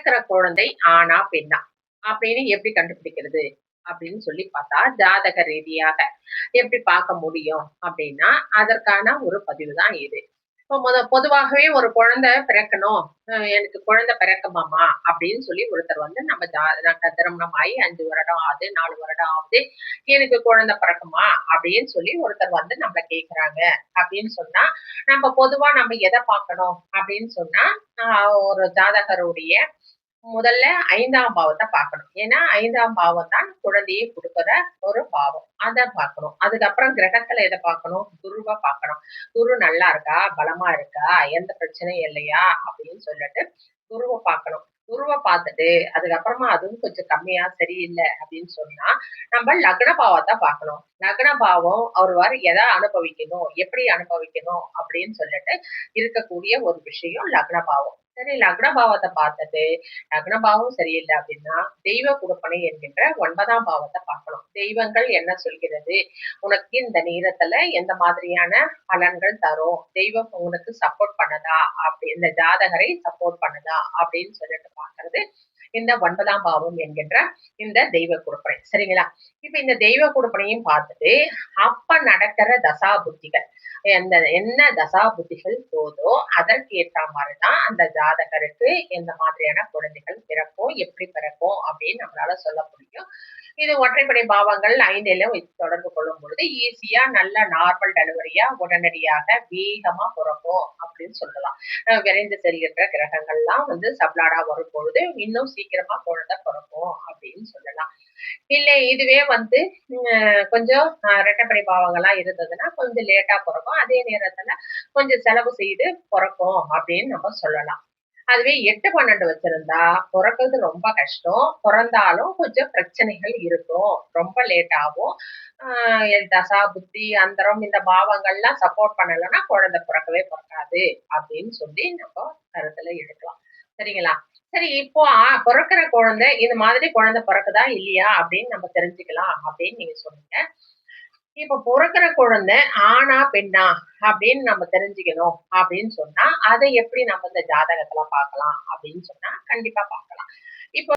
பிறக்கிற குழந்தை ஆணா பெண்ணா அப்படின்னு எப்படி கண்டுபிடிக்கிறது அப்படின்னு சொல்லி பார்த்தா ஜாதக ரீதியாக எப்படி பார்க்க முடியும் அப்படின்னா அதற்கான ஒரு பதிவு தான் இது. இப்போ பொதுவாகவே ஒரு குழந்தை பிறக்கணும், எனக்கு குழந்தை பிறக்குமாமா அப்படின்னு சொல்லி ஒருத்தர் வந்து நம்ம திருமணம் ஆகி 5 வருடம் ஆகுது, 4 வருடம் ஆகுது, எனக்கு குழந்தை பிறக்குமா அப்படின்னு சொல்லி ஒருத்தர் வந்து நம்மள கேக்குறாங்க அப்படின்னு சொன்னா நம்ம பொதுவா நம்ம எதை பார்க்கணும் அப்படின்னு சொன்னா ஒரு ஜாதகருடைய முதல்ல 5ஆம் பாவத்தை பார்க்கணும். ஏன்னா 5ஆம் பாவம் தான் குழந்தையை கொடுக்கிற ஒரு பாவம். அத பார்க்கணும். அதுக்கப்புறம் கிரகத்துல எதை பார்க்கணும்? குருவ பார்க்கணும். குரு நல்லா இருக்கா? பலமா இருக்கா? எந்த பிரச்சனையும் இல்லையா? அப்படின்னு சொல்லிட்டு குருவ பார்க்கணும். குருவ பார்த்துட்டு அதுக்கப்புறமா அதுவும் கொஞ்சம் கம்மியா சரியில்லை அப்படின்னு சொன்னா நம்ம லக்ன பாவத்தை பார்க்கணும். லக்ன பாவம் ஒருவர் எதை அனுபவிக்கணும், எப்படி அனுபவிக்கணும் அப்படின்னு சொல்லிட்டு இருக்கக்கூடிய ஒரு விஷயம் லக்ன பாவம். சரி, லக்ன பாவத்தை பார்த்துட்டு லக்னபாவம் சரியில்லை அப்படின்னா தெய்வ குடுப்பனை என்கின்ற 9ஆம் பாவத்தை பார்க்கணும். தெய்வங்கள் என்ன சொல்கிறது, உனக்கு இந்த நேரத்துல எந்த மாதிரியான பலன்கள் தரும், தெய்வம் உனக்கு சப்போர்ட் பண்ணுதா, அப்படி இந்த ஜாதகரை சப்போர்ட் பண்ணுதா அப்படின்னு சொல்லிட்டு பாக்குறது இந்த 9ஆம் பாவம் என்கின்ற இந்த தெய்வ குடுப்பனை. சரிங்களா? இப்ப இந்த தெய்வ குடுப்பனையும் பார்த்துட்டு அப்ப நடக்கிற தசா புத்திகள் என்ன தசா புத்திகள் போதோ அதற்கு ஏற்ற மாதிரிதான் அந்த ஜாதகருக்கு எந்த மாதிரியான குழந்தைகள் பிறக்கும், எப்படி பிறக்கும் அப்படின்னு நம்மளால சொல்ல முடியும். இது ஒற்றைப்படை பாவங்கள் 5லும் தொடர்பு கொள்ளும் பொழுது ஈஸியா நல்ல நார்மல் டெலிவரியா உடனடியாக வேகமா பிறக்கும் அப்படின்னு சொல்லலாம். விரைந்து செல்கின்ற கிரகங்கள்லாம் வந்து சப்ளாடா வரும் பொழுது இன்னும் சீக்கிரமா குழந்தை பிறக்கும் அப்படின்னு சொல்லலாம். இல்ல இதுவே வந்து கொஞ்சம் ரெட்டைப்படை பாவங்களா இருந்ததுன்னா கொஞ்சம் லேட்டா பிறக்கும். அதே நேரத்துல கொஞ்சம் செலவு செய்து பிறக்கும் அப்படின்னு நம்ம சொல்லலாம். அதுவே 8, 12 வச்சிருந்தா பிறக்கிறது ரொம்ப கஷ்டம். பிறந்தாலும் கொஞ்சம் பிரச்சனைகள் இருக்கும். ரொம்ப லேட் ஆகும். தசா புத்தி அந்தரம் இந்த பாவங்கள்லாம் சப்போர்ட் பண்ணலைன்னா குழந்தை பிறக்கவே பிறக்காது அப்படின்னு சொல்லி நம்ம கருத்துல எடுக்கலாம். சரிங்களா? சரி, இப்போ பிறக்கிற குழந்தை இந்த மாதிரி குழந்தை பிறக்குதா இல்லையா அப்படின்னு நம்ம தெரிஞ்சுக்கலாம் அப்படின்னு நீங்க சொன்னீங்க. இப்ப பொறக்கிற குழந்தை ஆணா பெண்ணா அப்படின்னு நம்ம தெரிஞ்சுக்கணும் அப்படின்னு சொன்னா அதை எப்படி நம்ம இந்த ஜாதகத்துல பார்க்கலாம் அப்படின்னு சொன்னா கண்டிப்பா பார்க்கலாம். இப்போ